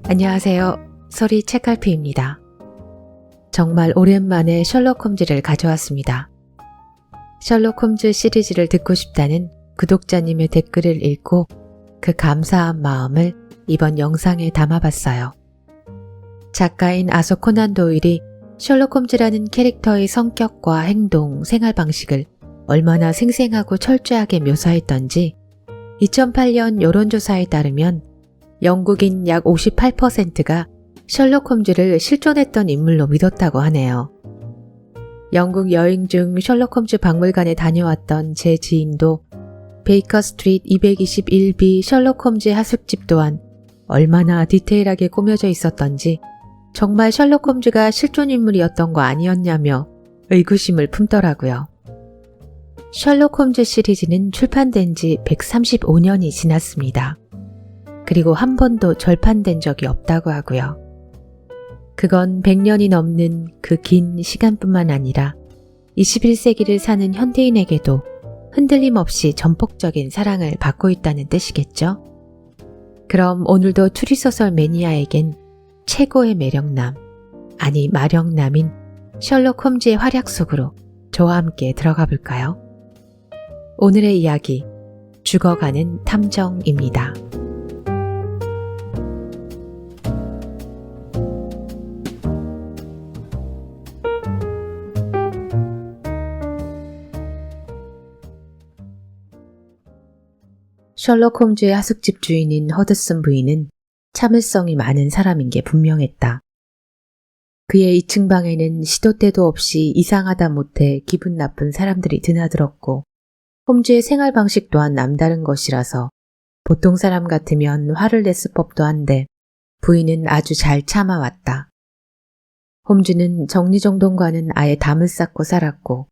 안녕하세요. 소리 책갈피입니다. 정말 오랜만에 셜록 홈즈를 가져왔습니다. 셜록 홈즈 시리즈를 듣고 싶다는 구독자님의 댓글을 읽고 그 감사한 마음을 이번 영상에 담아봤어요. 작가인 아서 코난 도일이 셜록 홈즈라는 캐릭터의 성격과 행동, 생활 방식을 얼마나 생생하고 철저하게 묘사했던지 2008년 여론조사에 따르면 영국인 약 58%가 셜록 홈즈를 실존했던 인물로 믿었다고 하네요. 영국 여행 중 셜록 홈즈 박물관에 다녀왔던 제 지인도 베이커 스트리트 221B 셜록 홈즈 하숙집 또한 얼마나 디테일하게 꾸며져 있었던지 정말 셜록 홈즈가 실존 인물이었던 거 아니었냐며 의구심을 품더라고요. 셜록 홈즈 시리즈는 출판된 지 135년이 지났습니다. 그리고 한 번도 절판된 적이 없다고 하고요. 그건 100년이 넘는 그 긴 시간뿐만 아니라 21세기를 사는 현대인에게도 흔들림 없이 전폭적인 사랑을 받고 있다는 뜻이겠죠? 그럼 오늘도 추리소설 매니아에겐 최고의 매력남, 아니 마력남인 셜록 홈즈의 활약 속으로 저와 함께 들어가 볼까요? 오늘의 이야기, 죽어가는 탐정입니다. 셜록 홈즈의 하숙집 주인인 허드슨 부인은 참을성이 많은 사람인 게 분명했다. 그의 2층 방에는 시도 때도 없이 이상하다 못해 기분 나쁜 사람들이 드나들었고 홈즈의 생활 방식 또한 남다른 것이라서 보통 사람 같으면 화를 냈을 법도 한데 부인은 아주 잘 참아왔다. 홈즈는 정리정돈과는 아예 담을 쌓고 살았고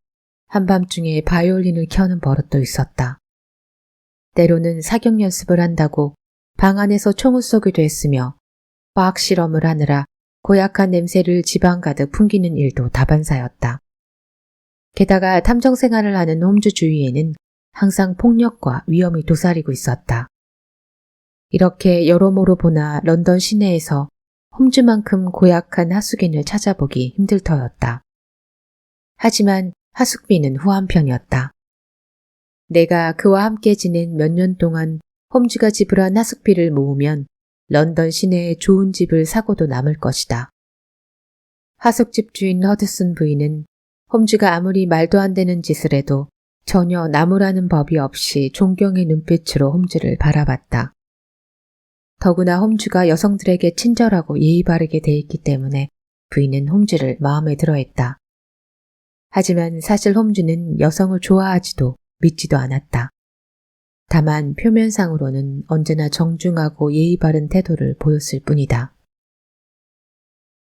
한밤중에 바이올린을 켜는 버릇도 있었다. 때로는 사격 연습을 한다고 방 안에서 총을 쏘기도 했으며 과학 실험을 하느라 고약한 냄새를 집안 가득 풍기는 일도 다반사였다. 게다가 탐정 생활을 하는 홈즈 주위에는 항상 폭력과 위험이 도사리고 있었다. 이렇게 여러모로 보나 런던 시내에서 홈즈만큼 고약한 하숙인을 찾아보기 힘들 터였다. 하지만 하숙비는 후한 편이었다. 내가 그와 함께 지낸 몇 년 동안 홈즈가 지불한 하숙비를 모으면 런던 시내에 좋은 집을 사고도 남을 것이다. 하숙집 주인 허드슨 부인은 홈즈가 아무리 말도 안 되는 짓을 해도 전혀 나무라는 법이 없이 존경의 눈빛으로 홈즈를 바라봤다. 더구나 홈즈가 여성들에게 친절하고 예의 바르게 대했기 때문에 부인은 홈즈를 마음에 들어했다. 하지만 사실 홈즈는 여성을 좋아하지도 믿지도 않았다. 다만 표면상으로는 언제나 정중하고 예의 바른 태도를 보였을 뿐이다.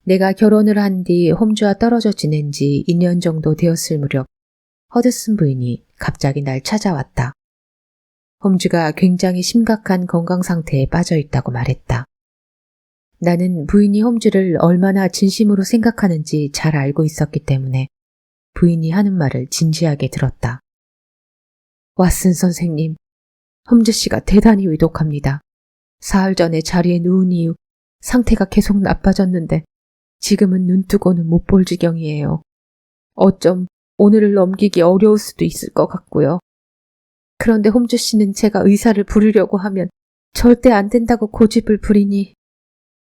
내가 결혼을 한 뒤 홈즈와 떨어져 지낸 지 2년 정도 되었을 무렵 허드슨 부인이 갑자기 날 찾아왔다. 홈즈가 굉장히 심각한 건강 상태에 빠져 있다고 말했다. 나는 부인이 홈즈를 얼마나 진심으로 생각하는지 잘 알고 있었기 때문에 부인이 하는 말을 진지하게 들었다. 왓슨 선생님, 홈즈 씨가 대단히 위독합니다. 사흘 전에 자리에 누운 이후 상태가 계속 나빠졌는데 지금은 눈 뜨고는 못 볼 지경이에요. 어쩜 오늘을 넘기기 어려울 수도 있을 것 같고요. 그런데 홈즈 씨는 제가 의사를 부르려고 하면 절대 안 된다고 고집을 부리니.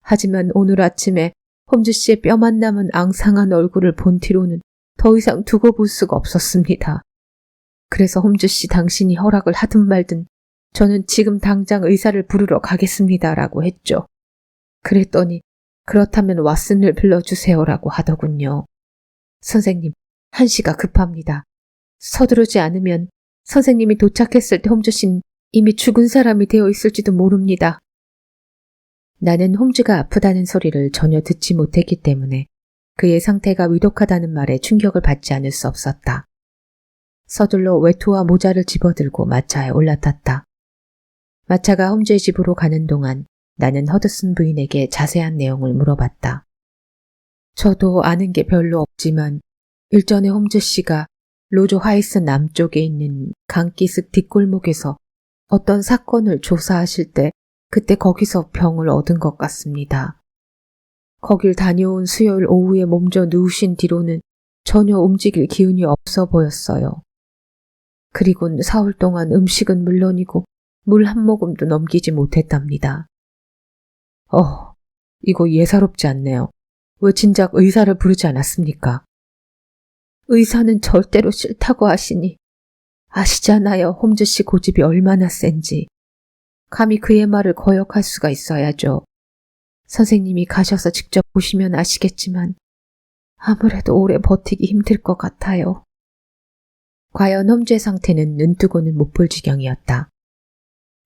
하지만 오늘 아침에 홈즈 씨의 뼈만 남은 앙상한 얼굴을 본 뒤로는 더 이상 두고 볼 수가 없었습니다. 그래서 홈즈 씨 당신이 허락을 하든 말든 저는 지금 당장 의사를 부르러 가겠습니다라고 했죠. 그랬더니 그렇다면 왓슨을 불러주세요라고 하더군요. 선생님, 한시가 급합니다. 서두르지 않으면 선생님이 도착했을 때 홈즈 씨는 이미 죽은 사람이 되어 있을지도 모릅니다. 나는 홈즈가 아프다는 소리를 전혀 듣지 못했기 때문에 그의 상태가 위독하다는 말에 충격을 받지 않을 수 없었다. 서둘러 외투와 모자를 집어들고 마차에 올라탔다. 마차가 홈즈의 집으로 가는 동안 나는 허드슨 부인에게 자세한 내용을 물어봤다. 저도 아는 게 별로 없지만 일전에 홈즈 씨가 로조 하이스 남쪽에 있는 강기슭 뒷골목에서 어떤 사건을 조사하실 때 그때 거기서 병을 얻은 것 같습니다. 거길 다녀온 수요일 오후에 몸져 누우신 뒤로는 전혀 움직일 기운이 없어 보였어요. 그리곤 사흘 동안 음식은 물론이고 물 한 모금도 넘기지 못했답니다. 이거 예사롭지 않네요. 왜 진작 의사를 부르지 않았습니까? 의사는 절대로 싫다고 하시니 아시잖아요. 홈즈 씨 고집이 얼마나 센지. 감히 그의 말을 거역할 수가 있어야죠. 선생님이 가셔서 직접 보시면 아시겠지만 아무래도 오래 버티기 힘들 것 같아요. 과연 홈즈의 상태는 눈뜨고는 못 볼 지경이었다.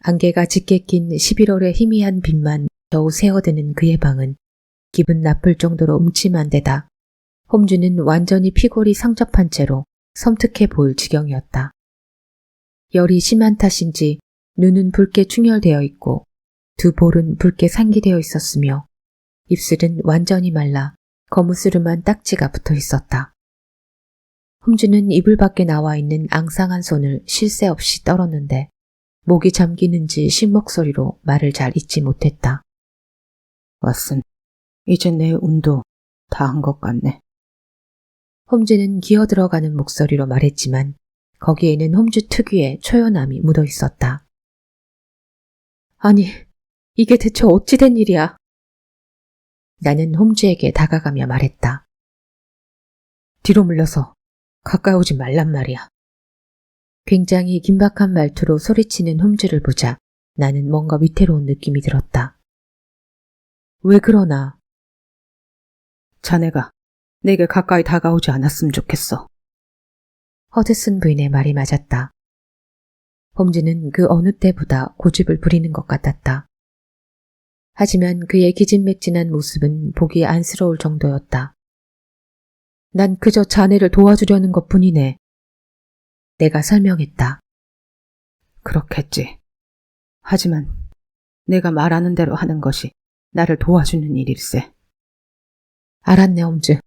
안개가 짙게 낀 11월의 희미한 빛만 겨우 새어드는 그의 방은 기분 나쁠 정도로 음침한 데다 홈즈는 완전히 피골이 상접한 채로 섬뜩해 보일 지경이었다. 열이 심한 탓인지 눈은 붉게 충혈되어 있고 두 볼은 붉게 상기되어 있었으며 입술은 완전히 말라 거무스름한 딱지가 붙어 있었다. 홈즈는 이불 밖에 나와 있는 앙상한 손을 쉴 새 없이 떨었는데 목이 잠기는지 쉰목소리로 말을 잘 잇지 못했다. 왓슨, 이제 내 운도 다 한 것 같네. 홈즈는 기어들어가는 목소리로 말했지만 거기에는 홈즈 특유의 초연함이 묻어 있었다. 아니, 이게 대체 어찌 된 일이야? 나는 홈즈에게 다가가며 말했다. 뒤로 물러서 가까이 오지 말란 말이야. 굉장히 긴박한 말투로 소리치는 홈즈를 보자 나는 뭔가 위태로운 느낌이 들었다. 왜 그러나? 자네가 내게 가까이 다가오지 않았으면 좋겠어. 허드슨 부인의 말이 맞았다. 홈즈는 그 어느 때보다 고집을 부리는 것 같았다. 하지만 그의 기진맥진한 모습은 보기 안쓰러울 정도였다. 난 그저 자네를 도와주려는 것뿐이네. 내가 설명했다. 그렇겠지. 하지만 내가 말하는 대로 하는 것이 나를 도와주는 일일세. 알았네, 홈즈.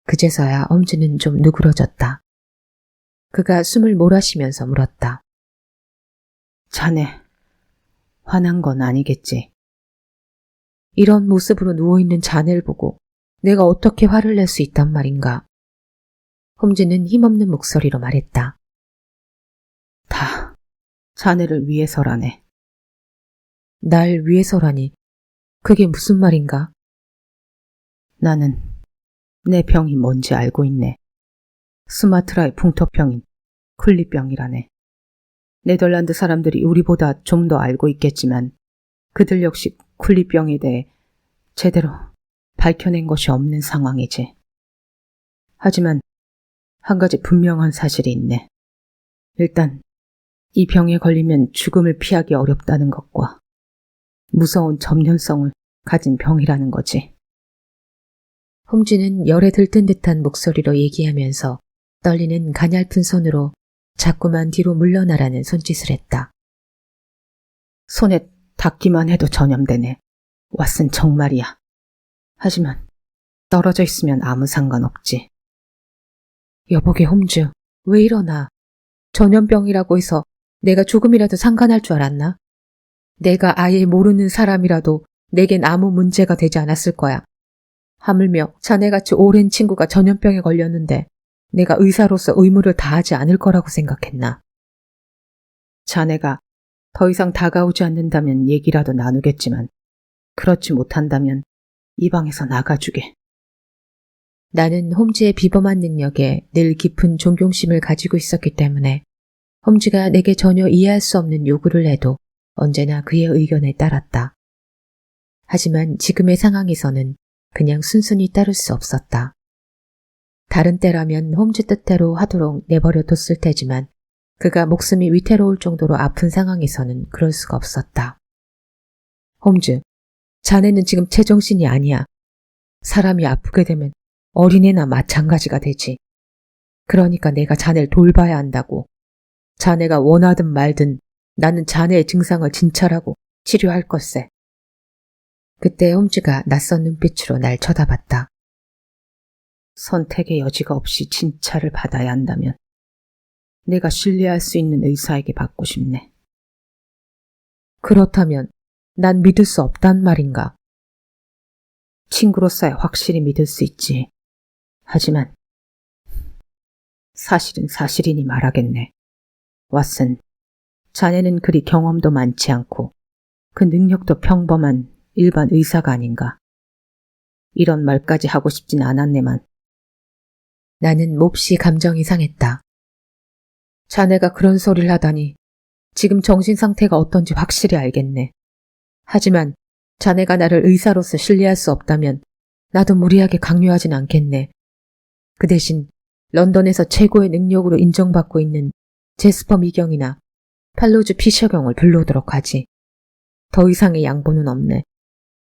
그제서야 홈즈는 좀 누그러졌다. 그가 숨을 몰아쉬면서 물었다. 자네, 화난 건 아니겠지? 이런 모습으로 누워있는 자네를 보고 내가 어떻게 화를 낼 수 있단 말인가. 홈즈는 힘없는 목소리로 말했다. 다 자네를 위해서라네. 날 위해서라니. 그게 무슨 말인가? 나는 내 병이 뭔지 알고 있네. 수마트라의 풍토병인 쿨리병이라네. 네덜란드 사람들이 우리보다 좀 더 알고 있겠지만 그들 역시 쿨리병에 대해 제대로 밝혀낸 것이 없는 상황이지. 하지만 한 가지 분명한 사실이 있네. 일단 이 병에 걸리면 죽음을 피하기 어렵다는 것과 무서운 접련성을 가진 병이라는 거지. 홈즈는 열에 들뜬 듯한 목소리로 얘기하면서 떨리는 가냘픈 손으로 자꾸만 뒤로 물러나라는 손짓을 했다. 손에 닿기만 해도 전염되네. 왓슨 정말이야. 하지만 떨어져 있으면 아무 상관없지. 여보게 홈즈, 왜 이러나? 전염병이라고 해서 내가 조금이라도 상관할 줄 알았나? 내가 아예 모르는 사람이라도 내겐 아무 문제가 되지 않았을 거야. 하물며 자네같이 오랜 친구가 전염병에 걸렸는데 내가 의사로서 의무를 다하지 않을 거라고 생각했나? 자네가 더 이상 다가오지 않는다면 얘기라도 나누겠지만 그렇지 못한다면 이 방에서 나가주게. 나는 홈즈의 비범한 능력에 늘 깊은 존경심을 가지고 있었기 때문에 홈즈가 내게 전혀 이해할 수 없는 요구를 해도 언제나 그의 의견에 따랐다. 하지만 지금의 상황에서는 그냥 순순히 따를 수 없었다. 다른 때라면 홈즈 뜻대로 하도록 내버려뒀을 테지만 그가 목숨이 위태로울 정도로 아픈 상황에서는 그럴 수가 없었다. 홈즈, 자네는 지금 제정신이 아니야. 사람이 아프게 되면 어린애나 마찬가지가 되지. 그러니까 내가 자네를 돌봐야 한다고. 자네가 원하든 말든 나는 자네의 증상을 진찰하고 치료할 것세. 그때 홈즈가 낯선 눈빛으로 날 쳐다봤다. 선택의 여지가 없이 진찰을 받아야 한다면 내가 신뢰할 수 있는 의사에게 받고 싶네. 그렇다면 난 믿을 수 없단 말인가? 친구로서야 확실히 믿을 수 있지. 하지만 사실은 사실이니 말하겠네. 왓슨, 자네는 그리 경험도 많지 않고 그 능력도 평범한 일반 의사가 아닌가. 이런 말까지 하고 싶진 않았네만. 나는 몹시 감정이 상했다. 자네가 그런 소리를 하다니 지금 정신 상태가 어떤지 확실히 알겠네. 하지만 자네가 나를 의사로서 신뢰할 수 없다면 나도 무리하게 강요하진 않겠네. 그 대신 런던에서 최고의 능력으로 인정받고 있는 제스퍼 미경이나 팔로즈 피셔경을 불러오도록 하지. 더 이상의 양보는 없네.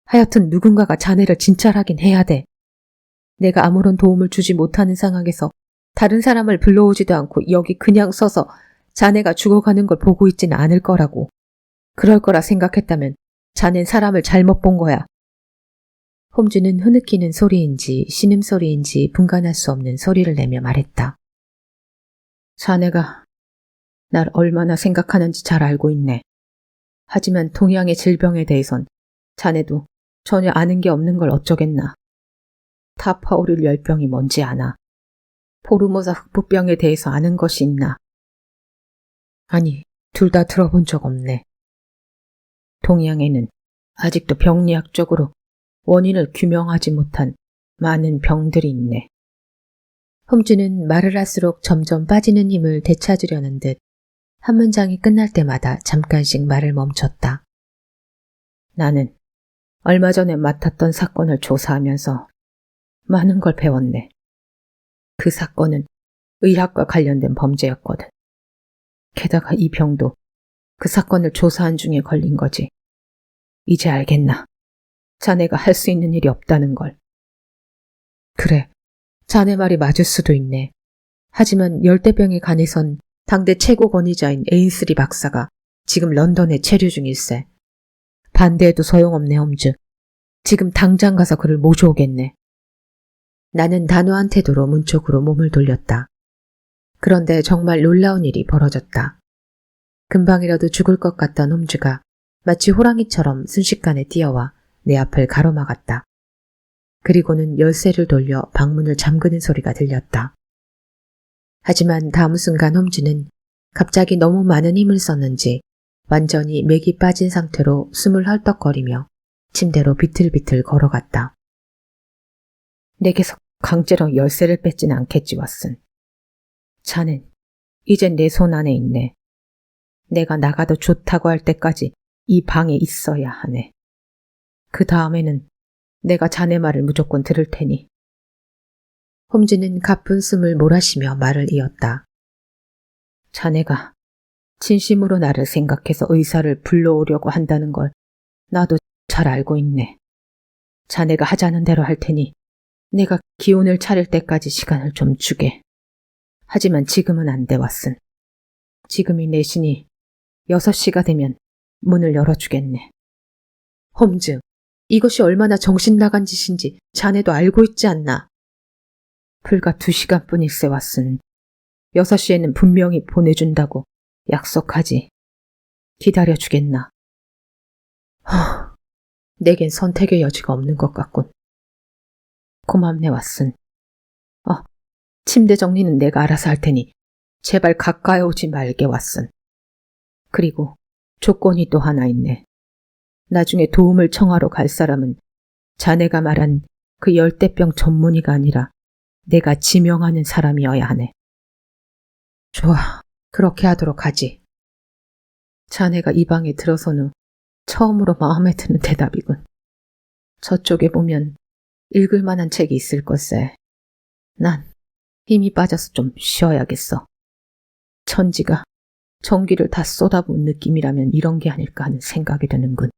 하여튼 누군가가 자네를 진찰하긴 해야 돼. 내가 아무런 도움을 주지 못하는 상황에서 다른 사람을 불러오지도 않고 여기 그냥 서서 자네가 죽어가는 걸 보고 있지는 않을 거라고. 그럴 거라 생각했다면 자넨 사람을 잘못 본 거야. 홈즈는 흐느끼는 소리인지 신음소리인지 분간할 수 없는 소리를 내며 말했다. 자네가 날 얼마나 생각하는지 잘 알고 있네. 하지만 동양의 질병에 대해선 자네도 전혀 아는 게 없는 걸 어쩌겠나. 타파오릴 열병이 뭔지 아나. 포르모사 흑부병에 대해서 아는 것이 있나. 아니, 둘 다 들어본 적 없네. 동양에는 아직도 병리학적으로 원인을 규명하지 못한 많은 병들이 있네. 홈즈는 말을 할수록 점점 빠지는 힘을 되찾으려는 듯 한 문장이 끝날 때마다 잠깐씩 말을 멈췄다. 나는 얼마 전에 맡았던 사건을 조사하면서 많은 걸 배웠네. 그 사건은 의학과 관련된 범죄였거든. 게다가 이 병도 그 사건을 조사한 중에 걸린 거지. 이제 알겠나? 자네가 할 수 있는 일이 없다는 걸. 그래, 자네 말이 맞을 수도 있네. 하지만 열대병에 관해선 당대 최고 권위자인 에인스리 박사가 지금 런던에 체류 중일세. 반대해도 소용없네, 홈즈. 지금 당장 가서 그를 모셔오겠네. 나는 단호한 태도로 문 쪽으로 몸을 돌렸다. 그런데 정말 놀라운 일이 벌어졌다. 금방이라도 죽을 것 같던 홈즈가 마치 호랑이처럼 순식간에 뛰어와 내 앞을 가로막았다. 그리고는 열쇠를 돌려 방문을 잠그는 소리가 들렸다. 하지만 다음 순간 홈즈는 갑자기 너무 많은 힘을 썼는지 완전히 맥이 빠진 상태로 숨을 헐떡거리며 침대로 비틀비틀 걸어갔다. 내게서 강제로 열쇠를 뺏진 않겠지, 왓슨. 자넨 이젠 내 손 안에 있네. 내가 나가도 좋다고 할 때까지 이 방에 있어야 하네. 그 다음에는 내가 자네 말을 무조건 들을 테니. 홈즈는 가쁜 숨을 몰아쉬며 말을 이었다. 자네가 진심으로 나를 생각해서 의사를 불러오려고 한다는 걸 나도 잘 알고 있네. 자네가 하자는 대로 할 테니 내가 기운을 차릴 때까지 시간을 좀 주게. 하지만 지금은 안 돼, 왓슨. 지금이 4시니 6시가 되면 문을 열어주겠네. 홈즈, 이것이 얼마나 정신 나간 짓인지 자네도 알고 있지 않나? 불과 2시간뿐일세, 왓슨. 6시에는 분명히 보내준다고 약속하지. 기다려주겠나? 내겐 선택의 여지가 없는 것 같군. 고맙네, 왓슨. 침대 정리는 내가 알아서 할 테니 제발 가까이 오지 말게, 왓슨. 그리고 조건이 또 하나 있네. 나중에 도움을 청하러 갈 사람은 자네가 말한 그 열대병 전문의가 아니라 내가 지명하는 사람이어야 하네. 좋아, 그렇게 하도록 하지. 자네가 이 방에 들어선 후 처음으로 마음에 드는 대답이군. 저쪽에 보면 읽을 만한 책이 있을 걸세. 난 힘이 빠져서 좀 쉬어야겠어. 천지가 전기를 다 쏟아부은 느낌이라면 이런 게 아닐까 하는 생각이 드는군.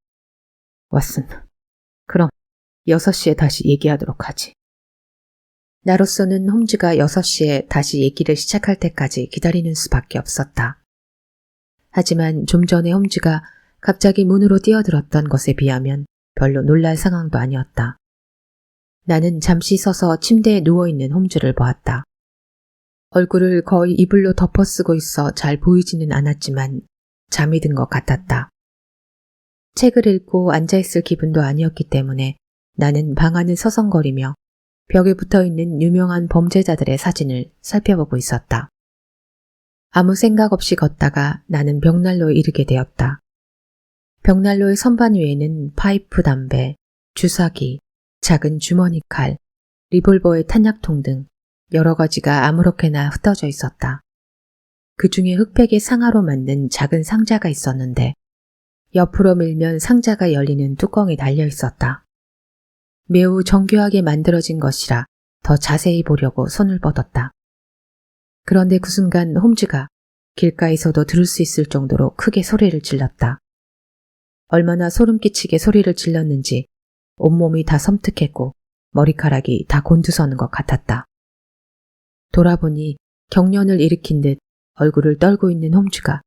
왓슨, 그럼 6시에 다시 얘기하도록 하지. 나로서는 홈즈가 6시에 다시 얘기를 시작할 때까지 기다리는 수밖에 없었다. 하지만 좀 전에 홈즈가 갑자기 문으로 뛰어들었던 것에 비하면 별로 놀랄 상황도 아니었다. 나는 잠시 서서 침대에 누워있는 홈즈를 보았다. 얼굴을 거의 이불로 덮어쓰고 있어 잘 보이지는 않았지만 잠이 든 것 같았다. 책을 읽고 앉아있을 기분도 아니었기 때문에 나는 방 안을 서성거리며 벽에 붙어있는 유명한 범죄자들의 사진을 살펴보고 있었다. 아무 생각 없이 걷다가 나는 벽난로에 이르게 되었다. 벽난로의 선반 위에는 파이프 담배, 주사기, 작은 주머니 칼, 리볼버의 탄약통 등 여러 가지가 아무렇게나 흩어져 있었다. 그 중에 흑백의 상아로 만든 작은 상자가 있었는데 옆으로 밀면 상자가 열리는 뚜껑이 달려 있었다. 매우 정교하게 만들어진 것이라 더 자세히 보려고 손을 뻗었다. 그런데 그 순간 홈즈가 길가에서도 들을 수 있을 정도로 크게 소리를 질렀다. 얼마나 소름 끼치게 소리를 질렀는지 온몸이 다 섬뜩했고 머리카락이 다 곤두서는 것 같았다. 돌아보니 경련을 일으킨 듯 얼굴을 떨고 있는 홈즈가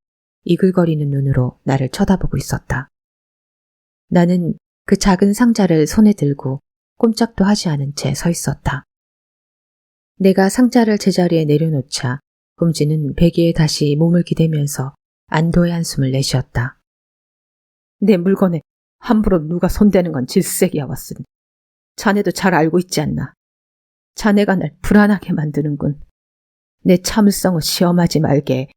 이글거리는 눈으로 나를 쳐다보고 있었다. 나는 그 작은 상자를 손에 들고 꼼짝도 하지 않은 채 서 있었다. 내가 상자를 제자리에 내려놓자 홈즈는 베개에 다시 몸을 기대면서 안도의 한숨을 내쉬었다. 내 물건에 함부로 누가 손대는 건 질색이야, 왓슨. 자네도 잘 알고 있지 않나. 자네가 날 불안하게 만드는군. 내 참을성을 시험하지 말게.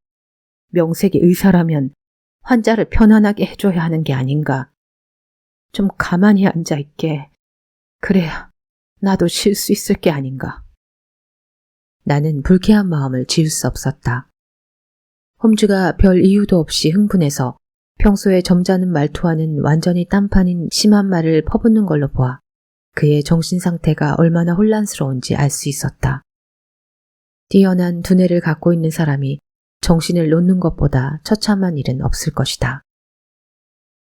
명색이 의사라면 환자를 편안하게 해줘야 하는 게 아닌가. 좀 가만히 앉아있게. 그래야 나도 쉴 수 있을 게 아닌가. 나는 불쾌한 마음을 지울 수 없었다. 홈즈가 별 이유도 없이 흥분해서 평소에 점잖은 말투와는 완전히 딴판인 심한 말을 퍼붓는 걸로 보아 그의 정신 상태가 얼마나 혼란스러운지 알 수 있었다. 뛰어난 두뇌를 갖고 있는 사람이 정신을 놓는 것보다 처참한 일은 없을 것이다.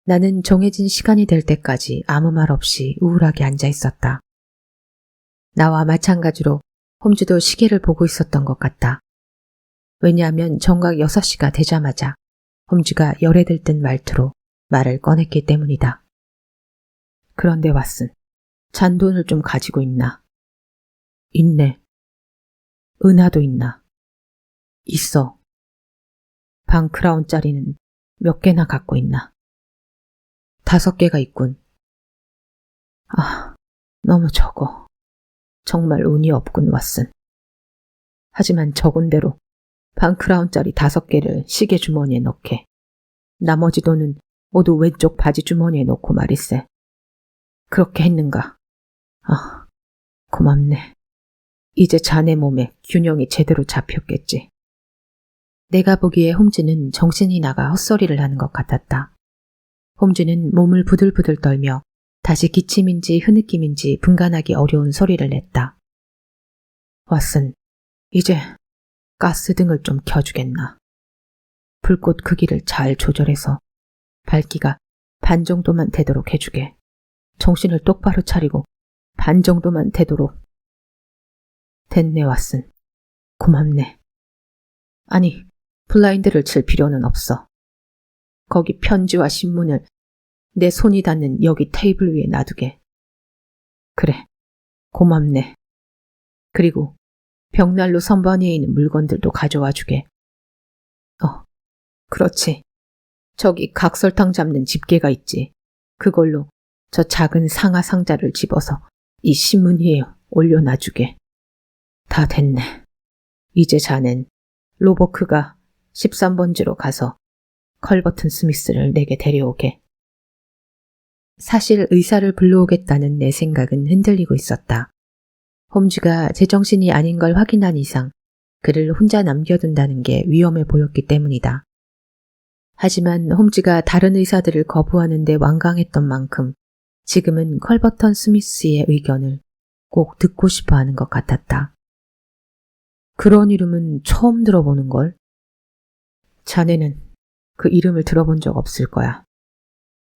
나는 정해진 시간이 될 때까지 아무 말 없이 우울하게 앉아 있었다. 나와 마찬가지로 홈즈도 시계를 보고 있었던 것 같다. 왜냐하면 정각 6시가 되자마자 홈즈가 열에 들뜬 말투로 말을 꺼냈기 때문이다. 그런데 왓슨, 잔돈을 좀 가지고 있나? 있네. 은하도 있나? 있어. 반크라운짜리는 몇 개나 갖고 있나? 5개가 있군. 아, 너무 적어. 정말 운이 없군, 왓슨. 하지만 적은 대로 반크라운짜리 5개를 시계 주머니에 넣게. 나머지 돈은 모두 왼쪽 바지 주머니에 넣고 말일세. 그렇게 했는가? 아, 고맙네. 이제 자네 몸에 균형이 제대로 잡혔겠지. 내가 보기에 홈즈는 정신이 나가 헛소리를 하는 것 같았다. 홈즈는 몸을 부들부들 떨며 다시 기침인지 흐느낌인지 분간하기 어려운 소리를 냈다. 왓슨, 이제 가스등을 좀 켜주겠나? 불꽃 크기를 잘 조절해서 밝기가 반 정도만 되도록 해주게. 정신을 똑바로 차리고 반 정도만 되도록. 됐네, 왓슨. 고맙네. 아니, 블라인드를 칠 필요는 없어. 거기 편지와 신문을 내 손이 닿는 여기 테이블 위에 놔두게. 그래, 고맙네. 그리고 벽난로 선반 위에 있는 물건들도 가져와 주게. 그렇지. 저기 각설탕 잡는 집게가 있지. 그걸로 저 작은 상아 상자를 집어서 이 신문 위에 올려놔주게. 다 됐네. 이제 자넨 로버크가 13번지로 가서 컬버튼 스미스를 내게 데려오게. 사실 의사를 불러오겠다는 내 생각은 흔들리고 있었다. 홈즈가 제정신이 아닌 걸 확인한 이상 그를 혼자 남겨둔다는 게 위험해 보였기 때문이다. 하지만 홈즈가 다른 의사들을 거부하는 데 완강했던 만큼 지금은 컬버턴 스미스의 의견을 꼭 듣고 싶어 하는 것 같았다. 그런 이름은 처음 들어보는걸? 자네는 그 이름을 들어본 적 없을 거야.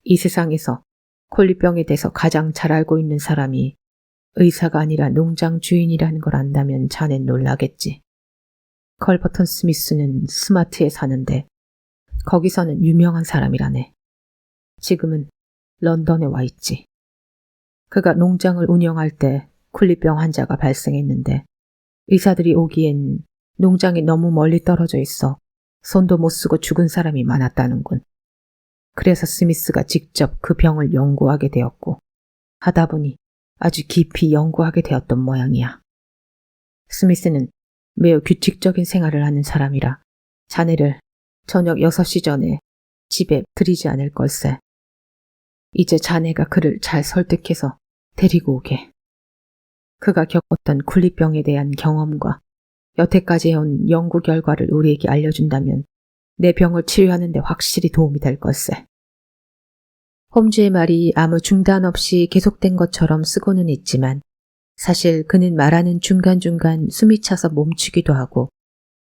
이 세상에서 콜리병에 대해서 가장 잘 알고 있는 사람이 의사가 아니라 농장 주인이라는 걸 안다면 자넨 놀라겠지. 컬버턴 스미스는 스마트에 사는데 거기서는 유명한 사람이라네. 지금은 런던에 와 있지. 그가 농장을 운영할 때 콜리병 환자가 발생했는데 의사들이 오기엔 농장이 너무 멀리 떨어져 있어 손도 못 쓰고 죽은 사람이 많았다는군. 그래서 스미스가 직접 그 병을 연구하게 되었고, 하다 보니 아주 깊이 연구하게 되었던 모양이야. 스미스는 매우 규칙적인 생활을 하는 사람이라 자네를 저녁 6시 전에 집에 들이지 않을 걸세. 이제 자네가 그를 잘 설득해서 데리고 오게. 그가 겪었던 굴리병에 대한 경험과 여태까지 해온 연구 결과를 우리에게 알려준다면 내 병을 치료하는 데 확실히 도움이 될 걸세. 홈즈의 말이 아무 중단 없이 계속된 것처럼 쓰고는 있지만 사실 그는 말하는 중간중간 숨이 차서 멈추기도 하고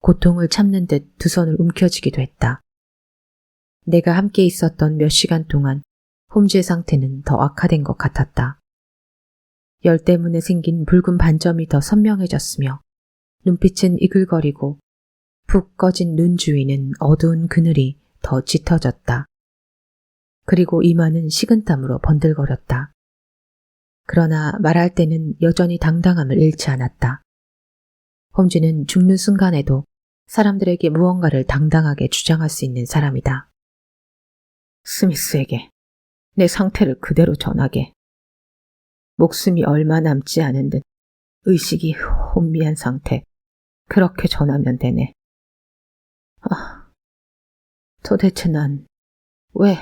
고통을 참는 듯 두 손을 움켜쥐기도 했다. 내가 함께 있었던 몇 시간 동안 홈즈의 상태는 더 악화된 것 같았다. 열 때문에 생긴 붉은 반점이 더 선명해졌으며 눈빛은 이글거리고 푹 꺼진 눈 주위는 어두운 그늘이 더 짙어졌다. 그리고 이마는 식은땀으로 번들거렸다. 그러나 말할 때는 여전히 당당함을 잃지 않았다. 홈즈는 죽는 순간에도 사람들에게 무언가를 당당하게 주장할 수 있는 사람이다. 스미스에게 내 상태를 그대로 전하게. 목숨이 얼마 남지 않은 듯 의식이 혼미한 상태. 그렇게 전하면 되네. 도대체 난 왜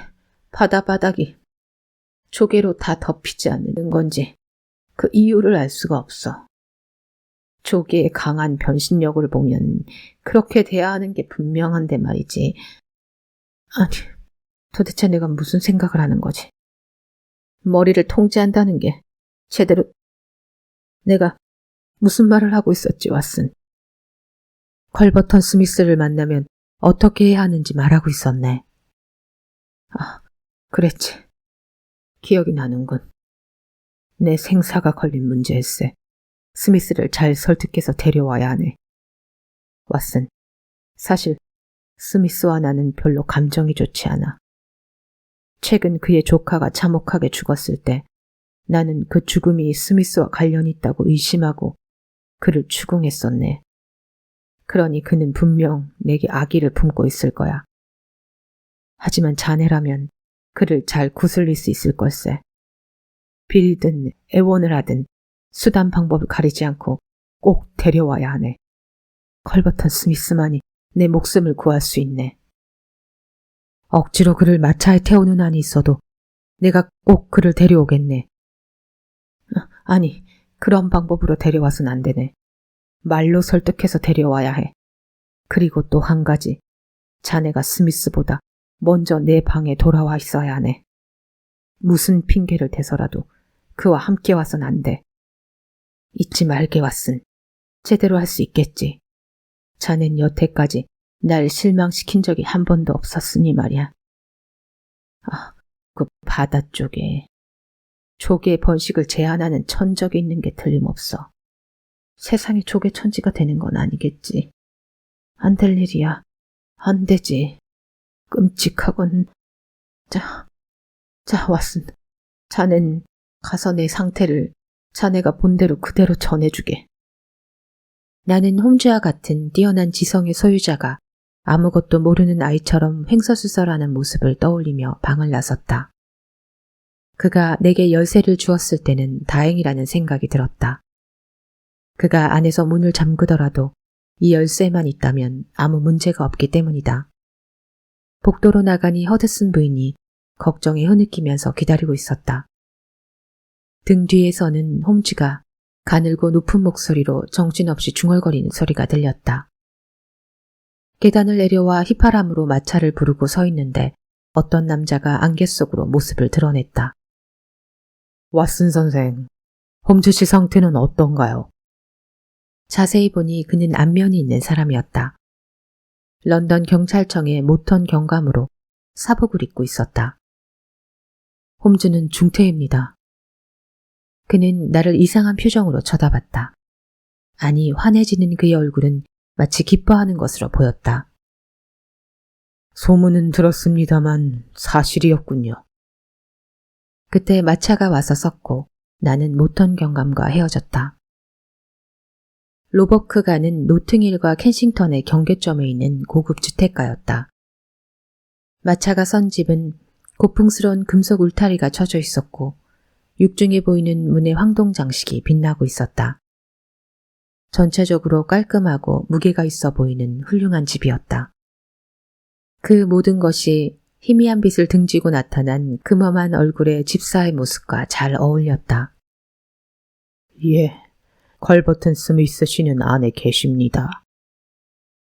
바다바닥이 조개로 다 덮이지 않는 건지 그 이유를 알 수가 없어. 조개의 강한 변신력을 보면 그렇게 돼야 하는 게 분명한데 말이지. 아니, 도대체 내가 무슨 생각을 하는 거지? 머리를 통제한다는 게 제대로 내가 무슨 말을 하고 있었지, 왓슨. 컬버턴 스미스를 만나면 어떻게 해야 하는지 말하고 있었네. 그랬지. 기억이 나는군. 내 생사가 걸린 문제일세. 스미스를 잘 설득해서 데려와야 하네. 왓슨, 사실 스미스와 나는 별로 감정이 좋지 않아. 최근 그의 조카가 참혹하게 죽었을 때 나는 그 죽음이 스미스와 관련이 있다고 의심하고 그를 추궁했었네. 그러니 그는 분명 내게 악의를 품고 있을 거야. 하지만 자네라면 그를 잘 구슬릴 수 있을 걸세. 빌든 애원을 하든 수단 방법을 가리지 않고 꼭 데려와야 하네. 컬버턴 스미스만이 내 목숨을 구할 수 있네. 억지로 그를 마차에 태우는 한이 있어도 내가 꼭 그를 데려오겠네. 아니, 그런 방법으로 데려와선 안 되네. 말로 설득해서 데려와야 해. 그리고 또 한 가지. 자네가 스미스보다 먼저 내 방에 돌아와 있어야 하네. 무슨 핑계를 대서라도 그와 함께 와선 안 돼. 잊지 말게, 왓슨. 제대로 할 수 있겠지. 자넨 여태까지 날 실망시킨 적이 한 번도 없었으니 말이야. 그 바다 쪽에 조개의 번식을 제한하는 천적이 있는 게 틀림없어. 세상에 조개 천지가 되는 건 아니겠지. 안 될 일이야. 안 되지. 끔찍하군. 자, 왓슨. 자넨 가서 내 상태를 자네가 본대로 그대로 전해주게. 나는 홈즈와 같은 뛰어난 지성의 소유자가 아무것도 모르는 아이처럼 횡설수설하는 모습을 떠올리며 방을 나섰다. 그가 내게 열쇠를 주었을 때는 다행이라는 생각이 들었다. 그가 안에서 문을 잠그더라도 이 열쇠만 있다면 아무 문제가 없기 때문이다. 복도로 나가니 허드슨 부인이 걱정에 흐느끼면서 기다리고 있었다. 등 뒤에서는 홈즈가 가늘고 높은 목소리로 정신없이 중얼거리는 소리가 들렸다. 계단을 내려와 휘파람으로 마차를 부르고 서 있는데 어떤 남자가 안개 속으로 모습을 드러냈다. 왓슨 선생, 홈즈 씨 상태는 어떤가요? 자세히 보니 그는 안면이 있는 사람이었다. 런던 경찰청의 모턴 경감으로 사복을 입고 있었다. 홈즈는 중태입니다. 그는 나를 이상한 표정으로 쳐다봤다. 아니, 환해지는 그의 얼굴은 마치 기뻐하는 것으로 보였다. 소문은 들었습니다만 사실이었군요. 그때 마차가 와서 섰고 나는 모턴 경감과 헤어졌다. 로버크가는 노팅힐과 켄싱턴의 경계점에 있는 고급 주택가였다. 마차가 선 집은 고풍스러운 금속 울타리가 쳐져 있었고 육중해 보이는 문의 황동 장식이 빛나고 있었다. 전체적으로 깔끔하고 무게가 있어 보이는 훌륭한 집이었다. 그 모든 것이 희미한 빛을 등지고 나타난 금엄한 얼굴의 집사의 모습과 잘 어울렸다. 예, 컬버튼 스미스 씨는 안에 계십니다.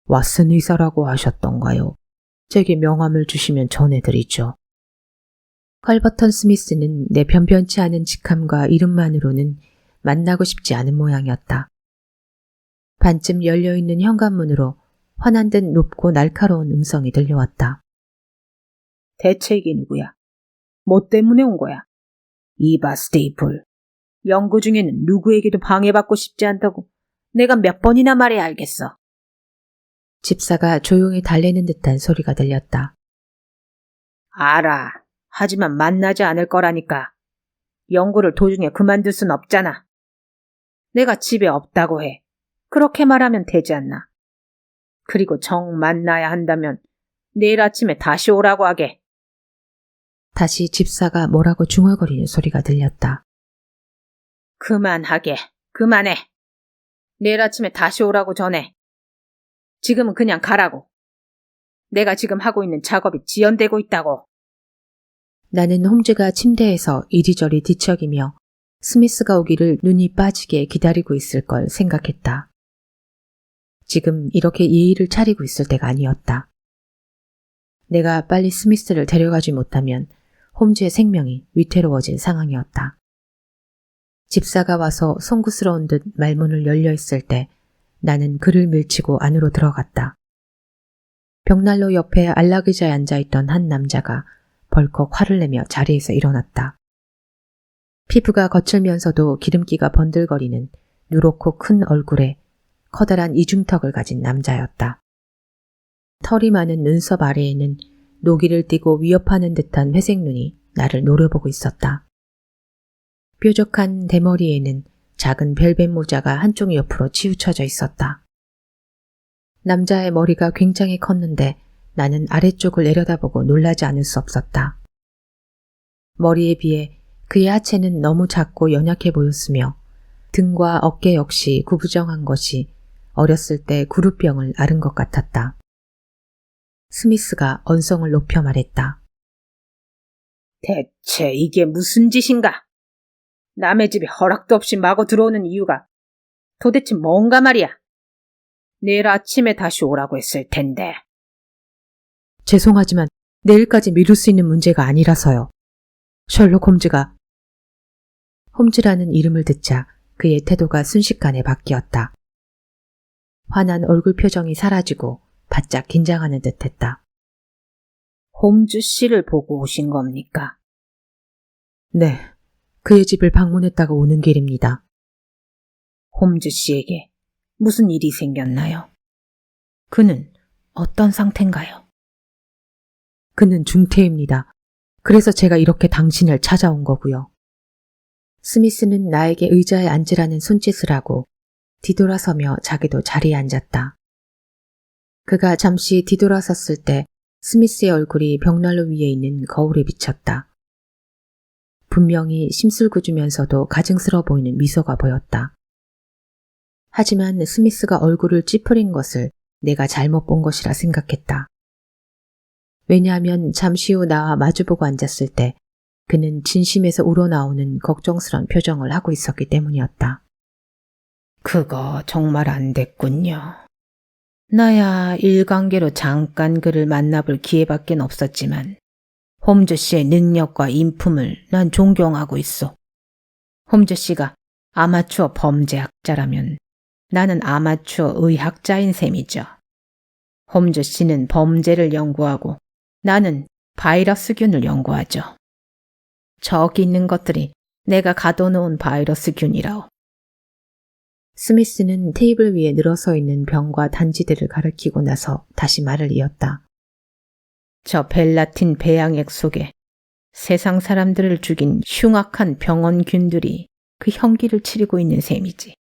왓슨 의사라고 하셨던가요? 제게 명함을 주시면 전해드리죠. 컬버턴 스미스는 내 변변치 않은 직함과 이름만으로는 만나고 싶지 않은 모양이었다. 반쯤 열려있는 현관문으로 환한 듯 높고 날카로운 음성이 들려왔다. 대체 이게 누구야? 뭐 때문에 온 거야? 이봐 스테이플. 연구 중에는 누구에게도 방해받고 싶지 않다고 내가 몇 번이나 말해야 알겠어. 집사가 조용히 달래는 듯한 소리가 들렸다. 알아. 하지만 만나지 않을 거라니까. 연구를 도중에 그만둘 순 없잖아. 내가 집에 없다고 해. 그렇게 말하면 되지 않나. 그리고 정 만나야 한다면 내일 아침에 다시 오라고 하게. 다시 집사가 뭐라고 중얼거리는 소리가 들렸다. 그만하게. 그만해. 내일 아침에 다시 오라고 전해. 지금은 그냥 가라고. 내가 지금 하고 있는 작업이 지연되고 있다고. 나는 홈즈가 침대에서 이리저리 뒤척이며 스미스가 오기를 눈이 빠지게 기다리고 있을 걸 생각했다. 지금 이렇게 예의를 차리고 있을 때가 아니었다. 내가 빨리 스미스를 데려가지 못하면 홈즈의 생명이 위태로워질 상황이었다. 집사가 와서 송구스러운 듯 말문을 열려 있을 때 나는 그를 밀치고 안으로 들어갔다. 벽난로 옆에 안락의자에 앉아있던 한 남자가 벌컥 화를 내며 자리에서 일어났다. 피부가 거칠면서도 기름기가 번들거리는 누렇고 큰 얼굴에 커다란 이중턱을 가진 남자였다. 털이 많은 눈썹 아래에는 노기를 띠고 위협하는 듯한 회색 눈이 나를 노려보고 있었다. 뾰족한 대머리에는 작은 벨벳 모자가 한쪽 옆으로 치우쳐져 있었다. 남자의 머리가 굉장히 컸는데 나는 아래쪽을 내려다보고 놀라지 않을 수 없었다. 머리에 비해 그의 하체는 너무 작고 연약해 보였으며 등과 어깨 역시 구부정한 것이 어렸을 때 구루병을 앓은 것 같았다. 스미스가 언성을 높여 말했다. 대체 이게 무슨 짓인가? 남의 집에 허락도 없이 마구 들어오는 이유가 도대체 뭔가 말이야. 내일 아침에 다시 오라고 했을 텐데. 죄송하지만 내일까지 미룰 수 있는 문제가 아니라서요. 셜록 홈즈라는 이름을 듣자 그의 태도가 순식간에 바뀌었다. 환한 얼굴 표정이 사라지고 바짝 긴장하는 듯했다. 홈즈 씨를 보고 오신 겁니까? 네, 그의 집을 방문했다가 오는 길입니다. 홈즈 씨에게 무슨 일이 생겼나요? 그는 어떤 상태인가요? 그는 중태입니다. 그래서 제가 이렇게 당신을 찾아온 거고요. 스미스는 나에게 의자에 앉으라는 손짓을 하고 뒤돌아서며 자기도 자리에 앉았다. 그가 잠시 뒤돌아섰을 때 스미스의 얼굴이 벽난로 위에 있는 거울에 비쳤다. 분명히 심술궂으면서도 가증스러워 보이는 미소가 보였다. 하지만 스미스가 얼굴을 찌푸린 것을 내가 잘못 본 것이라 생각했다. 왜냐하면 잠시 후 나와 마주보고 앉았을 때 그는 진심에서 우러나오는 걱정스러운 표정을 하고 있었기 때문이었다. 그거 정말 안 됐군요. 나야 일관계로 잠깐 그를 만나볼 기회밖엔 없었지만 홈즈 씨의 능력과 인품을 난 존경하고 있어. 홈즈 씨가 아마추어 범죄학자라면 나는 아마추어 의학자인 셈이죠. 홈즈 씨는 범죄를 연구하고 나는 바이러스균을 연구하죠. 저기 있는 것들이 내가 가둬놓은 바이러스균이라오. 스미스는 테이블 위에 늘어서 있는 병과 단지들을 가리키고 나서 다시 말을 이었다. 저 벨라틴 배양액 속에 세상 사람들을 죽인 흉악한 병원균들이 그 형기를 치르고 있는 셈이지.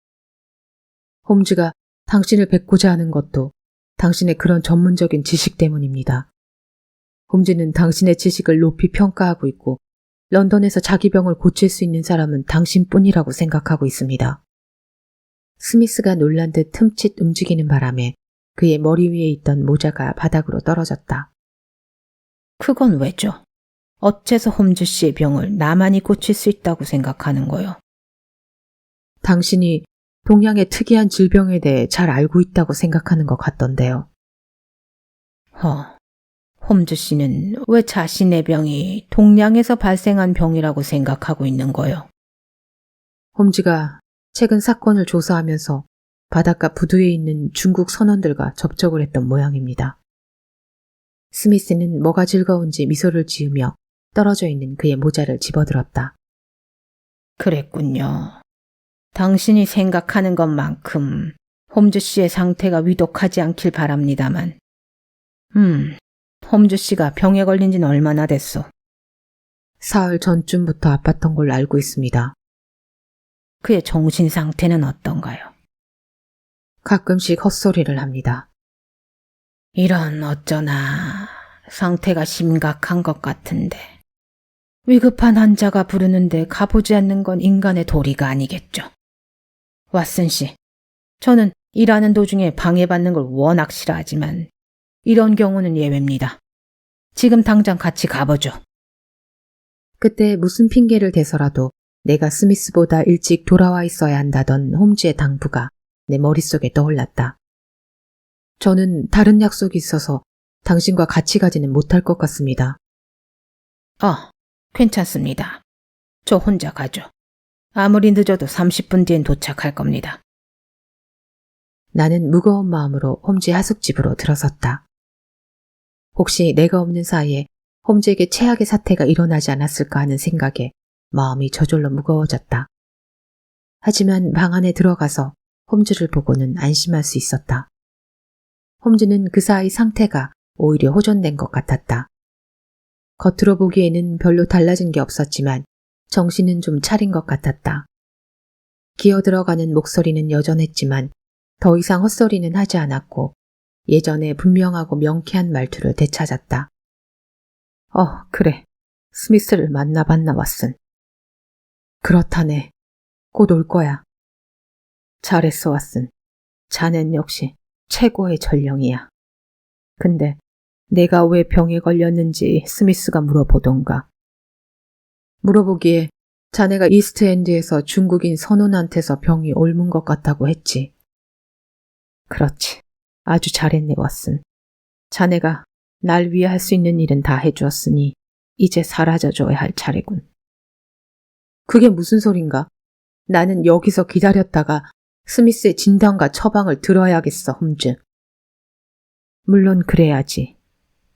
홈즈가 당신을 뵙고자 하는 것도 당신의 그런 전문적인 지식 때문입니다. 홈즈는 당신의 지식을 높이 평가하고 있고 런던에서 자기 병을 고칠 수 있는 사람은 당신뿐이라고 생각하고 있습니다. 스미스가 놀란 듯 틈칫 움직이는 바람에 그의 머리 위에 있던 모자가 바닥으로 떨어졌다. 그건 왜죠? 어째서 홈즈 씨의 병을 나만이 고칠 수 있다고 생각하는 거요? 당신이 동양의 특이한 질병에 대해 잘 알고 있다고 생각하는 것 같던데요. 홈즈 씨는 왜 자신의 병이 동양에서 발생한 병이라고 생각하고 있는 거요? 홈즈가 최근 사건을 조사하면서 바닷가 부두에 있는 중국 선원들과 접촉을 했던 모양입니다. 스미스는 뭐가 즐거운지 미소를 지으며 떨어져 있는 그의 모자를 집어들었다. 그랬군요. 당신이 생각하는 것만큼 홈즈 씨의 상태가 위독하지 않길 바랍니다만. 홈즈 씨가 병에 걸린 지는 얼마나 됐소? 사흘 전쯤부터 아팠던 걸로 알고 있습니다. 그의 정신 상태는 어떤가요? 가끔씩 헛소리를 합니다. 이런 어쩌나 상태가 심각한 것 같은데. 위급한 환자가 부르는데 가보지 않는 건 인간의 도리가 아니겠죠. 왓슨 씨, 저는 일하는 도중에 방해받는 걸 워낙 싫어하지만 이런 경우는 예외입니다. 지금 당장 같이 가보죠. 그때 무슨 핑계를 대서라도 내가 스미스보다 일찍 돌아와 있어야 한다던 홈즈의 당부가 내 머릿속에 떠올랐다. 저는 다른 약속이 있어서 당신과 같이 가지는 못할 것 같습니다. 괜찮습니다. 저 혼자 가죠. 아무리 늦어도 30분 뒤엔 도착할 겁니다. 나는 무거운 마음으로 홈즈의 하숙집으로 들어섰다. 혹시 내가 없는 사이에 홈즈에게 최악의 사태가 일어나지 않았을까 하는 생각에 마음이 저절로 무거워졌다. 하지만 방 안에 들어가서 홈즈를 보고는 안심할 수 있었다. 홈즈는 그 사이 상태가 오히려 호전된 것 같았다. 겉으로 보기에는 별로 달라진 게 없었지만 정신은 좀 차린 것 같았다. 기어들어가는 목소리는 여전했지만 더 이상 헛소리는 하지 않았고 예전에 분명하고 명쾌한 말투를 되찾았다. 그래. 스미스를 만나봤나 왓슨. 그렇다네. 곧 올 거야. 잘했어 왓슨. 자넨 역시 최고의 전령이야. 근데 내가 왜 병에 걸렸는지 스미스가 물어보던가. 물어보기에 자네가 이스트엔드에서 중국인 선원한테서 병이 옮은 것 같다고 했지. 그렇지. 아주 잘했네 왓슨. 자네가 날 위해 할 수 있는 일은 다 해주었으니 이제 사라져줘야 할 차례군. 그게 무슨 소린가? 나는 여기서 기다렸다가 스미스의 진단과 처방을 들어야겠어, 홈즈. 물론 그래야지.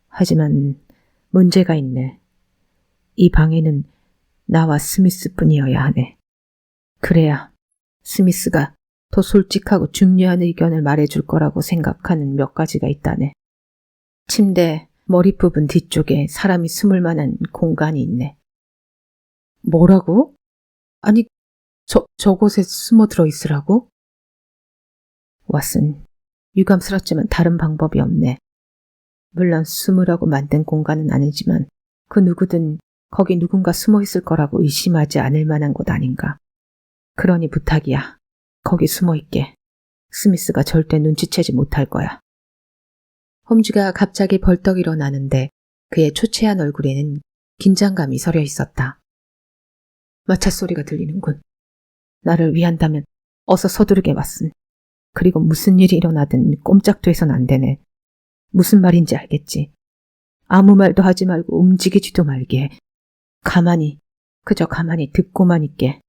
하지만 문제가 있네. 이 방에는 나와 스미스뿐이어야 하네. 그래야 스미스가 더 솔직하고 중요한 의견을 말해줄 거라고 생각하는 몇 가지가 있다네. 침대 머리 부분 뒤쪽에 사람이 숨을 만한 공간이 있네. 뭐라고? 아니, 저곳에 숨어 들어 있으라고? 왓슨, 유감스럽지만 다른 방법이 없네. 물론 숨으라고 만든 공간은 아니지만 그 누구든 거기 누군가 숨어 있을 거라고 의심하지 않을 만한 곳 아닌가. 그러니 부탁이야. 거기 숨어 있게. 스미스가 절대 눈치채지 못할 거야. 홈즈가 갑자기 벌떡 일어나는데 그의 초췌한 얼굴에는 긴장감이 서려 있었다. 마차 소리가 들리는군. 나를 위한다면 어서 서두르게 왓슨. 그리고 무슨 일이 일어나든 꼼짝도 해선 안 되네. 무슨 말인지 알겠지. 아무 말도 하지 말고 움직이지도 말게. 그저 가만히 듣고만 있게.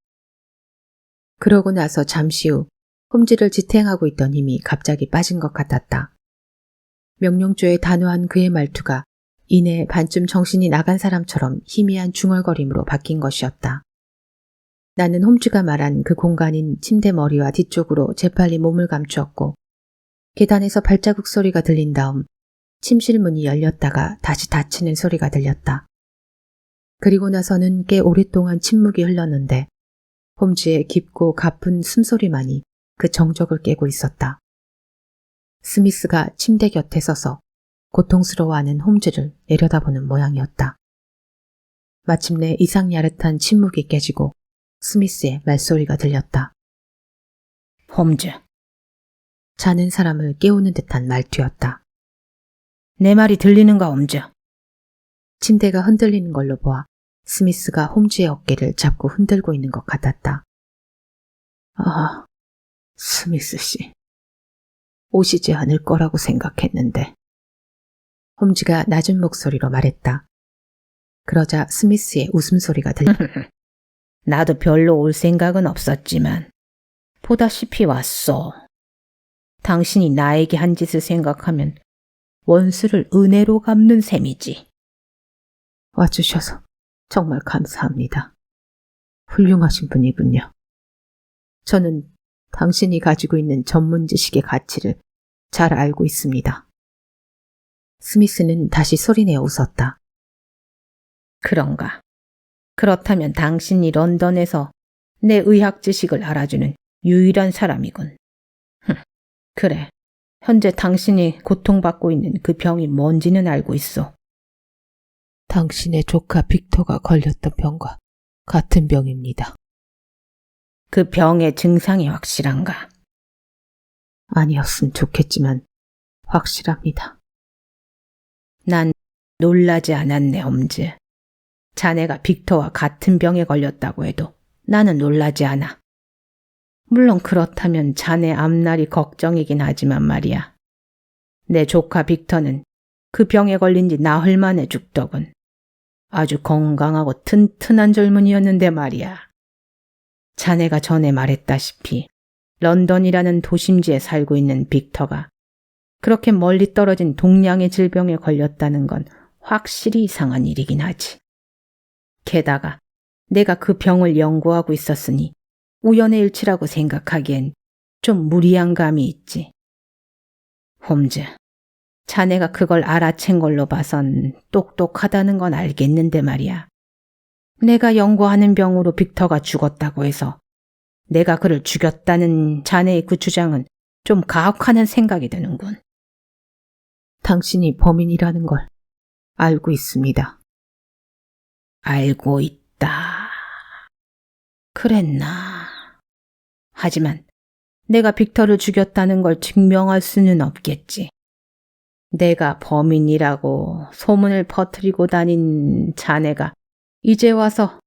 그러고 나서 잠시 후 홈즈를 지탱하고 있던 힘이 갑자기 빠진 것 같았다. 명령조에 단호한 그의 말투가 이내 반쯤 정신이 나간 사람처럼 희미한 중얼거림으로 바뀐 것이었다. 나는 홈즈가 말한 그 공간인 침대 머리와 뒤쪽으로 재빨리 몸을 감추었고 계단에서 발자국 소리가 들린 다음 침실 문이 열렸다가 다시 닫히는 소리가 들렸다. 그리고 나서는 꽤 오랫동안 침묵이 흘렀는데 홈즈의 깊고 가쁜 숨소리만이 그 정적을 깨고 있었다. 스미스가 침대 곁에 서서 고통스러워하는 홈즈를 내려다보는 모양이었다. 마침내 이상 야릇한 침묵이 깨지고 스미스의 말소리가 들렸다. 홈즈, 자는 사람을 깨우는 듯한 말투였다. 내 말이 들리는가, 홈즈? 침대가 흔들리는 걸로 보아 스미스가 홈즈의 어깨를 잡고 흔들고 있는 것 같았다. 아, 스미스 씨. 오시지 않을 거라고 생각했는데. 홈즈가 낮은 목소리로 말했다. 그러자 스미스의 웃음소리가 들렸다. 나도 별로 올 생각은 없었지만 보다시피 왔어. 당신이 나에게 한 짓을 생각하면 원수를 은혜로 갚는 셈이지. 와주셔서 정말 감사합니다. 훌륭하신 분이군요. 저는 당신이 가지고 있는 전문 지식의 가치를 잘 알고 있습니다. 스미스는 다시 소리내어 웃었다. 그런가? 그렇다면 당신이 런던에서 내 의학 지식을 알아주는 유일한 사람이군. 그래, 현재 당신이 고통받고 있는 그 병이 뭔지는 알고 있어. 당신의 조카 빅터가 걸렸던 병과 같은 병입니다. 그 병의 증상이 확실한가? 아니었으면 좋겠지만 확실합니다. 난 놀라지 않았네, 홈즈. 자네가 빅터와 같은 병에 걸렸다고 해도 나는 놀라지 않아. 물론 그렇다면 자네 앞날이 걱정이긴 하지만 말이야. 내 조카 빅터는 그 병에 걸린 지 나흘 만에 죽더군. 아주 건강하고 튼튼한 젊은이였는데 말이야. 자네가 전에 말했다시피 런던이라는 도심지에 살고 있는 빅터가 그렇게 멀리 떨어진 동양의 질병에 걸렸다는 건 확실히 이상한 일이긴 하지. 게다가 내가 그 병을 연구하고 있었으니 우연의 일치라고 생각하기엔 좀 무리한 감이 있지. 홈즈, 자네가 그걸 알아챈 걸로 봐선 똑똑하다는 건 알겠는데 말이야. 내가 연구하는 병으로 빅터가 죽었다고 해서 내가 그를 죽였다는 자네의 그 주장은 좀 가혹하는 생각이 드는군. 당신이 범인이라는 걸 알고 있습니다. 알고 있다. 그랬나. 하지만 내가 빅터를 죽였다는 걸 증명할 수는 없겠지. 내가 범인이라고 소문을 퍼뜨리고 다닌 자네가 이제 와서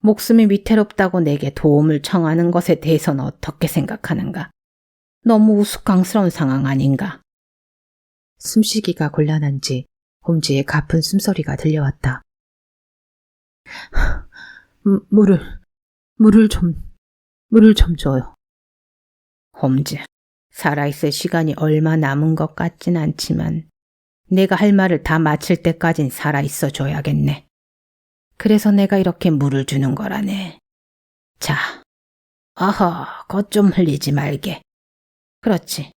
목숨이 위태롭다고 내게 도움을 청하는 것에 대해서는 어떻게 생각하는가? 너무 우스꽝스러운 상황 아닌가? 숨쉬기가 곤란한지 홈즈의 가쁜 숨소리가 들려왔다. 물을 좀 줘요. 홈즈, 살아있을 시간이 얼마 남은 것 같진 않지만 내가 할 말을 다 마칠 때까진 살아있어 줘야겠네. 그래서 내가 이렇게 물을 주는 거라네. 자, 아하, 것 좀 흘리지 말게. 그렇지.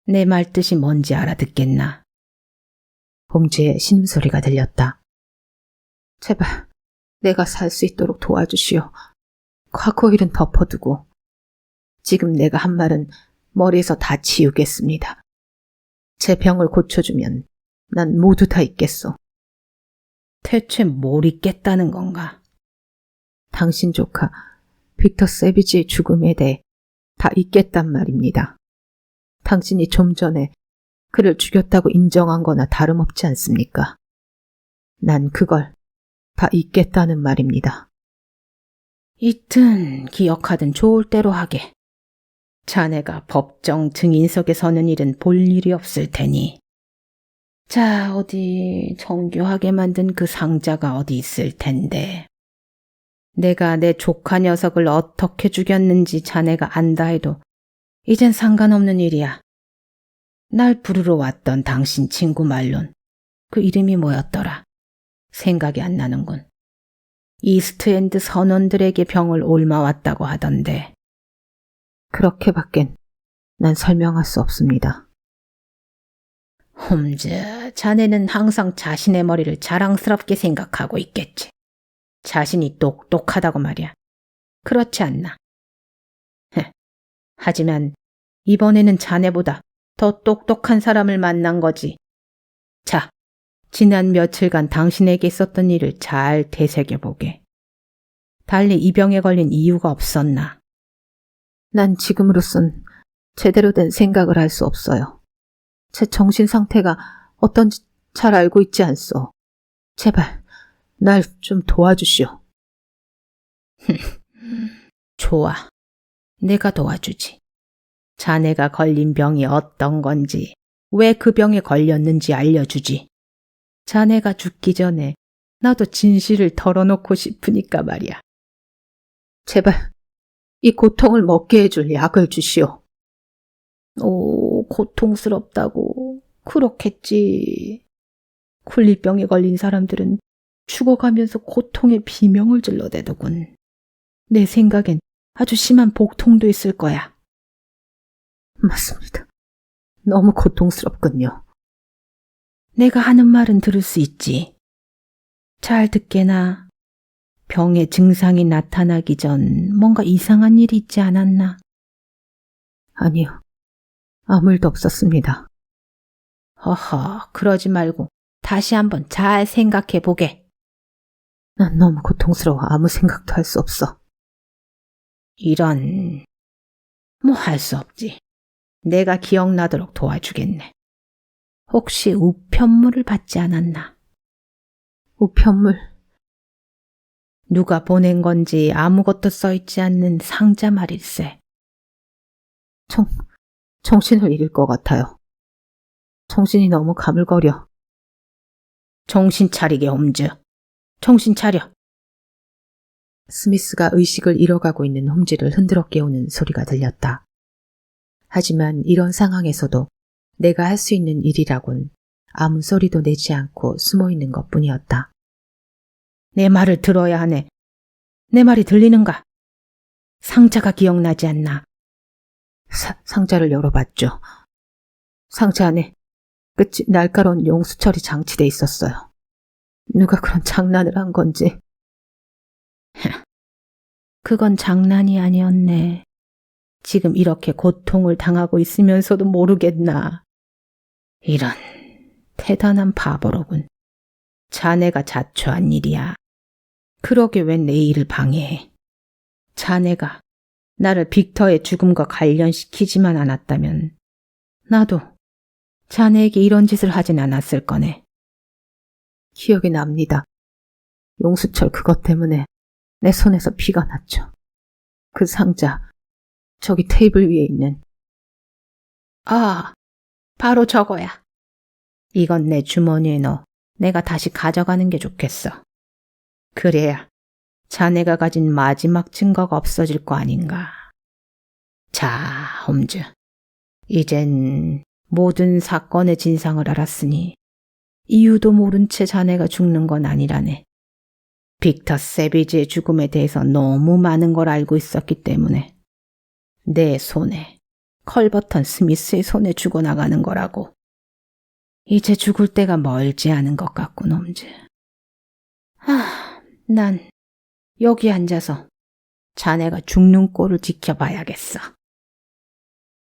내 말 뜻이 뭔지 알아듣겠나? 홈즈의 신음소리가 들렸다. 제발 내가 살 수 있도록 도와주시오. 과거 일은 덮어두고 지금 내가 한 말은 머리에서 다 지우겠습니다. 제 병을 고쳐주면 난 모두 다 잊겠소. 대체 뭘 잊겠다는 건가? 당신 조카 빅터 세비지의 죽음에 대해 다 잊겠단 말입니다. 당신이 좀 전에 그를 죽였다고 인정한 거나 다름없지 않습니까? 난 그걸 다 잊겠다는 말입니다. 잊든 기억하든 좋을 대로 하게. 자네가 법정 증인석에 서는 일은 볼 일이 없을 테니. 자, 어디 정교하게 만든 그 상자가 어디 있을 텐데. 내가 내 조카 녀석을 어떻게 죽였는지 자네가 안다 해도 이젠 상관없는 일이야. 날 부르러 왔던 당신 친구 말론 그 이름이 뭐였더라? 생각이 안 나는군. 이스트엔드 선원들에게 병을 옮아왔다고 하던데. 그렇게밖엔 난 설명할 수 없습니다. 홈즈, 자네는 항상 자신의 머리를 자랑스럽게 생각하고 있겠지. 자신이 똑똑하다고 말이야. 그렇지 않나? 하지만 이번에는 자네보다 더 똑똑한 사람을 만난 거지. 자, 지난 며칠간 당신에게 있었던 일을 잘 되새겨보게. 달리 이 병에 걸린 이유가 없었나? 난 지금으로선 제대로 된 생각을 할 수 없어요. 제 정신 상태가 어떤지 잘 알고 있지 않소. 제발 날 좀 도와주시오. 좋아. 내가 도와주지. 자네가 걸린 병이 어떤 건지, 왜 그 병에 걸렸는지 알려주지. 자네가 죽기 전에 나도 진실을 털어놓고 싶으니까 말이야. 제발 이 고통을 먹게 해줄 약을 주시오. 오, 고통스럽다고. 그렇겠지. 쿨리병에 걸린 사람들은 죽어가면서 고통의 비명을 질러대더군. 내 생각엔 아주 심한 복통도 있을 거야. 맞습니다. 너무 고통스럽군요. 내가 하는 말은 들을 수 있지. 잘 듣게나. 병의 증상이 나타나기 전 뭔가 이상한 일이 있지 않았나? 아니요. 아무 일도 없었습니다. 허허, 그러지 말고 다시 한번 잘 생각해 보게. 난 너무 고통스러워 아무 생각도 할 수 없어. 이런, 뭐 할 수 없지. 내가 기억나도록 도와주겠네. 혹시 우편물을 받지 않았나? 우편물? 누가 보낸 건지 아무것도 써있지 않는 상자 말일세. 정신을 잃을 것 같아요. 정신이 너무 가물거려. 정신 차리게, 홈즈. 정신 차려. 스미스가 의식을 잃어가고 있는 홈즈를 흔들어 깨우는 소리가 들렸다. 하지만 이런 상황에서도 내가 할 수 있는 일이라곤 아무 소리도 내지 않고 숨어있는 것뿐이었다. 내 말을 들어야 하네. 내 말이 들리는가? 상자가 기억나지 않나? 상자를 열어봤죠. 상자 안에 끝이 날카로운 용수철이 장치돼 있었어요. 누가 그런 장난을 한 건지. 그건 장난이 아니었네. 지금 이렇게 고통을 당하고 있으면서도 모르겠나. 이런 대단한 바보로군. 자네가 자초한 일이야. 그러게 왜 내 일을 방해해. 자네가 나를 빅터의 죽음과 관련시키지만 않았다면 나도 자네에게 이런 짓을 하진 않았을 거네. 기억이 납니다. 용수철 그것 때문에 내 손에서 피가 났죠. 그 상자, 저기 테이블 위에 있는. 아, 바로 저거야. 이건 내 주머니에 넣어 내가 다시 가져가는 게 좋겠어. 그래야 자네가 가진 마지막 증거가 없어질 거 아닌가. 자, 홈즈. 이젠 모든 사건의 진상을 알았으니 이유도 모른 채 자네가 죽는 건 아니라네. 빅터 세비지의 죽음에 대해서 너무 많은 걸 알고 있었기 때문에 내 손에, 컬버턴 스미스의 손에 죽어나가는 거라고. 이제 죽을 때가 멀지 않은 것 같군, 홈즈. 난 여기 앉아서 자네가 죽는 꼴을 지켜봐야겠어.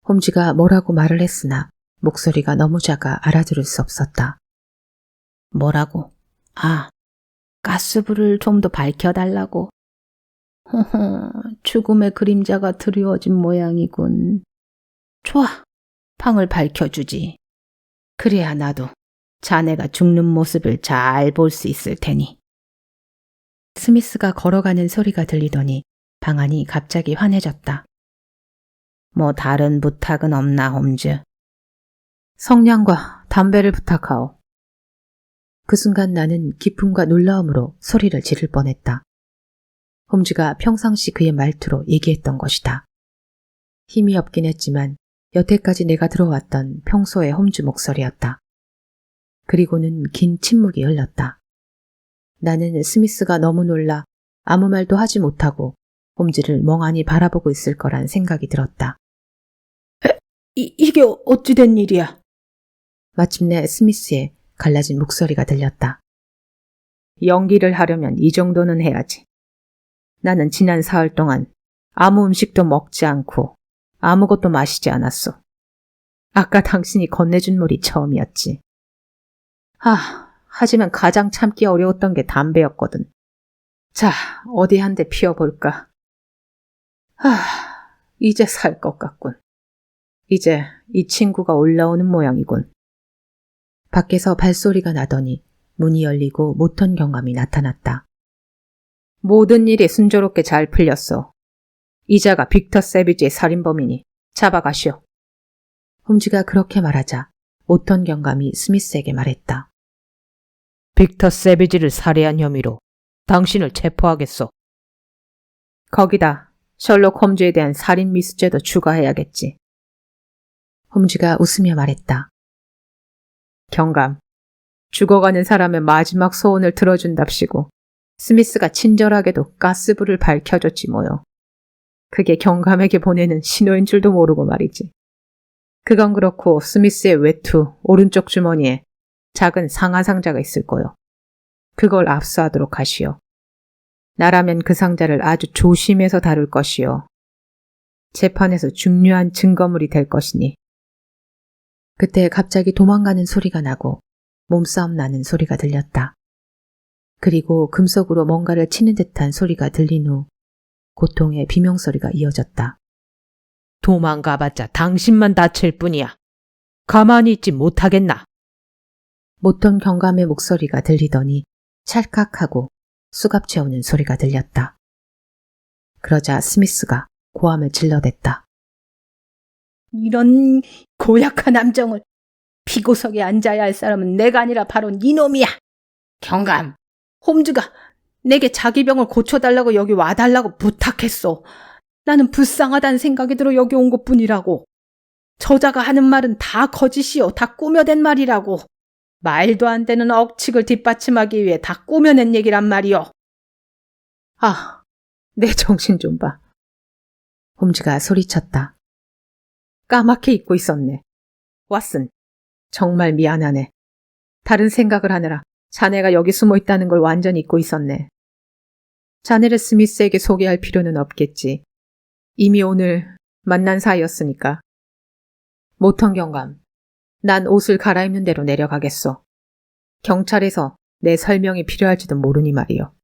홈즈가 뭐라고 말을 했으나 목소리가 너무 작아 알아들을 수 없었다. 뭐라고? 아, 가스불을 좀 더 밝혀달라고. 허허, 죽음의 그림자가 드리워진 모양이군. 좋아, 방을 밝혀주지. 그래야 나도 자네가 죽는 모습을 잘 볼 수 있을 테니. 스미스가 걸어가는 소리가 들리더니 방 안이 갑자기 환해졌다. 뭐 다른 부탁은 없나, 홈즈? 성냥과 담배를 부탁하오. 그 순간 나는 기쁨과 놀라움으로 소리를 지를 뻔했다. 홈즈가 평상시 그의 말투로 얘기했던 것이다. 힘이 없긴 했지만 여태까지 내가 들어왔던 평소의 홈즈 목소리였다. 그리고는 긴 침묵이 흘렀다. 나는 스미스가 너무 놀라 아무 말도 하지 못하고 홈즈를 멍하니 바라보고 있을 거란 생각이 들었다. 이게 어찌 된 일이야? 마침내 스미스의 갈라진 목소리가 들렸다. 연기를 하려면 이 정도는 해야지. 나는 지난 사흘 동안 아무 음식도 먹지 않고 아무것도 마시지 않았어. 아까 당신이 건네준 물이 처음이었지. 하지만 가장 참기 어려웠던 게 담배였거든. 자, 어디 한 대 피워볼까? 이제 살 것 같군. 이제 이 친구가 올라오는 모양이군. 밖에서 발소리가 나더니 문이 열리고 모턴 경감이 나타났다. 모든 일이 순조롭게 잘 풀렸어. 이자가 빅터 세비지의 살인범이니 잡아가시오. 홈즈가 그렇게 말하자 모턴 경감이 스미스에게 말했다. 빅터 세비지를 살해한 혐의로 당신을 체포하겠소. 거기다 셜록 홈즈에 대한 살인 미수죄도 추가해야겠지. 홈즈가 웃으며 말했다. 경감, 죽어가는 사람의 마지막 소원을 들어준답시고 스미스가 친절하게도 가스불을 밝혀줬지 뭐요. 그게 경감에게 보내는 신호인 줄도 모르고 말이지. 그건 그렇고 스미스의 외투 오른쪽 주머니에 작은 상하 상자가 있을 거요. 그걸 압수하도록 하시오. 나라면 그 상자를 아주 조심해서 다룰 것이요. 재판에서 중요한 증거물이 될 것이니. 그때 갑자기 도망가는 소리가 나고 몸싸움 나는 소리가 들렸다. 그리고 금속으로 뭔가를 치는 듯한 소리가 들린 후 고통의 비명소리가 이어졌다. 도망가봤자 당신만 다칠 뿐이야. 가만히 있지 못하겠나? 모턴 경감의 목소리가 들리더니 찰칵하고 수갑 채우는 소리가 들렸다. 그러자 스미스가 고함을 질러댔다. 이런 고약한 함정을. 피고석에 앉아야 할 사람은 내가 아니라 바로 니놈이야. 경감, 홈즈가 내게 자기 병을 고쳐달라고 여기 와달라고 부탁했어. 나는 불쌍하다는 생각이 들어 여기 온 것뿐이라고. 저자가 하는 말은 다 거짓이요. 다 꾸며댄 말이라고. 말도 안 되는 억측을 뒷받침하기 위해 다 꾸며낸 얘기란 말이요. 내 정신 좀 봐. 홈즈가 소리쳤다. 까맣게 잊고 있었네. 왓슨, 정말 미안하네. 다른 생각을 하느라 자네가 여기 숨어 있다는 걸 완전히 잊고 있었네. 자네를 스미스에게 소개할 필요는 없겠지. 이미 오늘 만난 사이였으니까. 모턴 경감, 난 옷을 갈아입는 대로 내려가겠소. 경찰에서 내 설명이 필요할지도 모르니 말이요.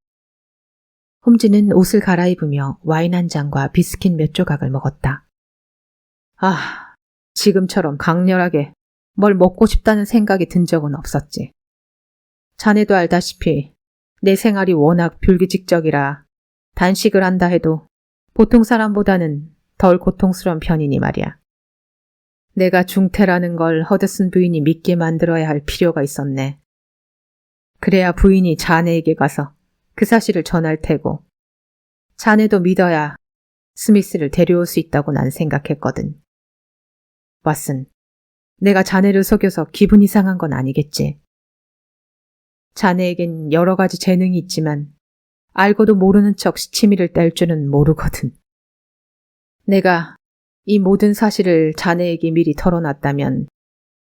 홈즈는 옷을 갈아입으며 와인 한 잔과 비스킷 몇 조각을 먹었다. 지금처럼 강렬하게 뭘 먹고 싶다는 생각이 든 적은 없었지. 자네도 알다시피 내 생활이 워낙 불규칙적이라 단식을 한다 해도 보통 사람보다는 덜 고통스러운 편이니 말이야. 내가 중태라는 걸 허드슨 부인이 믿게 만들어야 할 필요가 있었네. 그래야 부인이 자네에게 가서 그 사실을 전할 테고 자네도 믿어야 스미스를 데려올 수 있다고 난 생각했거든. 왓슨, 내가 자네를 속여서 기분 이상한 건 아니겠지. 자네에겐 여러 가지 재능이 있지만 알고도 모르는 척 시치미를 뗄 줄은 모르거든. 내가 이 모든 사실을 자네에게 미리 털어놨다면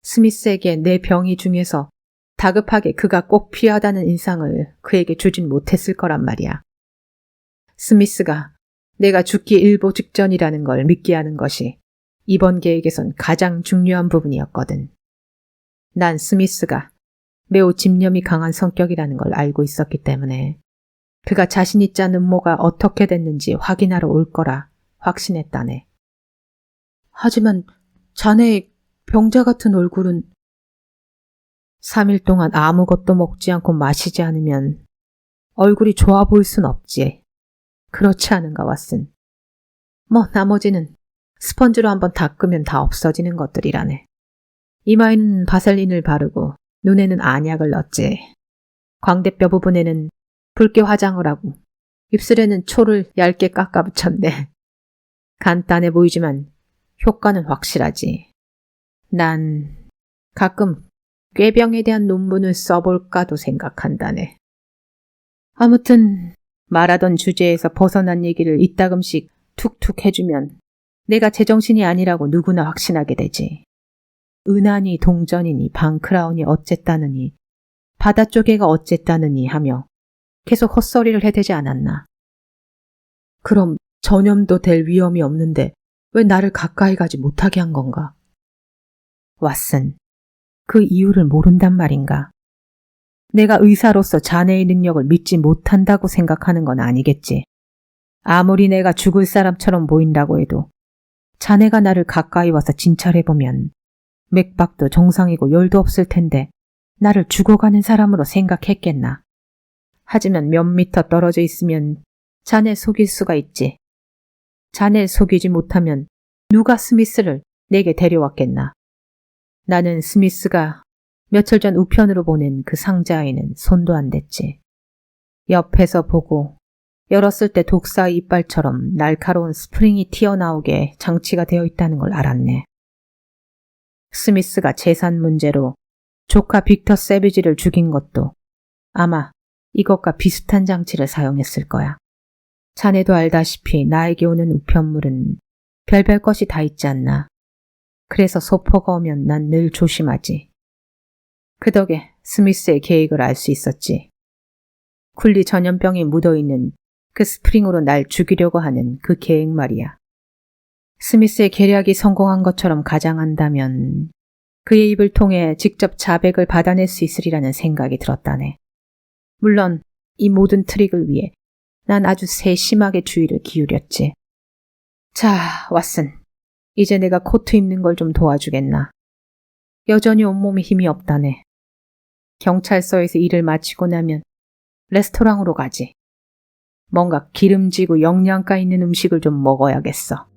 스미스에게 내 병이 중에서 다급하게 그가 꼭 필요하다는 인상을 그에게 주진 못했을 거란 말이야. 스미스가 내가 죽기 일보 직전이라는 걸 믿게 하는 것이 이번 계획에선 가장 중요한 부분이었거든. 난 스미스가 매우 집념이 강한 성격이라는 걸 알고 있었기 때문에 그가 자신이 짠 음모가 어떻게 됐는지 확인하러 올 거라 확신했다네. 하지만 자네의 병자 같은 얼굴은 3일 동안 아무것도 먹지 않고 마시지 않으면 얼굴이 좋아 보일 순 없지. 그렇지 않은가, 왓슨? 나머지는 스펀지로 한번 닦으면 다 없어지는 것들이라네. 이마에는 바셀린을 바르고 눈에는 안약을 넣었지. 광대뼈 부분에는 붉게 화장을 하고 입술에는 초를 얇게 깎아 붙였네. 간단해 보이지만 효과는 확실하지. 난 가끔 꾀병에 대한 논문을 써볼까도 생각한다네. 아무튼 말하던 주제에서 벗어난 얘기를 이따금씩 툭툭 해주면 내가 제정신이 아니라고 누구나 확신하게 되지. 은하니 동전이니 방크라운이 어쨌다느니 바다 쪼개가 어쨌다느니 하며 계속 헛소리를 해대지 않았나. 그럼 전염도 될 위험이 없는데 왜 나를 가까이 가지 못하게 한 건가? 왓슨, 그 이유를 모른단 말인가? 내가 의사로서 자네의 능력을 믿지 못한다고 생각하는 건 아니겠지. 아무리 내가 죽을 사람처럼 보인다고 해도 자네가 나를 가까이 와서 진찰해보면 맥박도 정상이고 열도 없을 텐데 나를 죽어가는 사람으로 생각했겠나. 하지만 몇 미터 떨어져 있으면 자네 속일 수가 있지. 자네를 속이지 못하면 누가 스미스를 내게 데려왔겠나. 나는 스미스가 며칠 전 우편으로 보낸 그 상자에는 손도 안 댔지. 옆에서 보고 열었을 때 독사의 이빨처럼 날카로운 스프링이 튀어나오게 장치가 되어 있다는 걸 알았네. 스미스가 재산 문제로 조카 빅터 세비지를 죽인 것도 아마 이것과 비슷한 장치를 사용했을 거야. 자네도 알다시피 나에게 오는 우편물은 별별 것이 다 있지 않나. 그래서 소포가 오면 난 늘 조심하지. 그 덕에 스미스의 계획을 알 수 있었지. 쿨리 전염병이 묻어있는 그 스프링으로 날 죽이려고 하는 그 계획 말이야. 스미스의 계략이 성공한 것처럼 가장한다면 그의 입을 통해 직접 자백을 받아낼 수 있으리라는 생각이 들었다네. 물론 이 모든 트릭을 위해 난 아주 세심하게 주의를 기울였지. 자, 왓슨. 이제 내가 코트 입는 걸 좀 도와주겠나. 여전히 온몸에 힘이 없다네. 경찰서에서 일을 마치고 나면 레스토랑으로 가지. 뭔가 기름지고 영양가 있는 음식을 좀 먹어야겠어.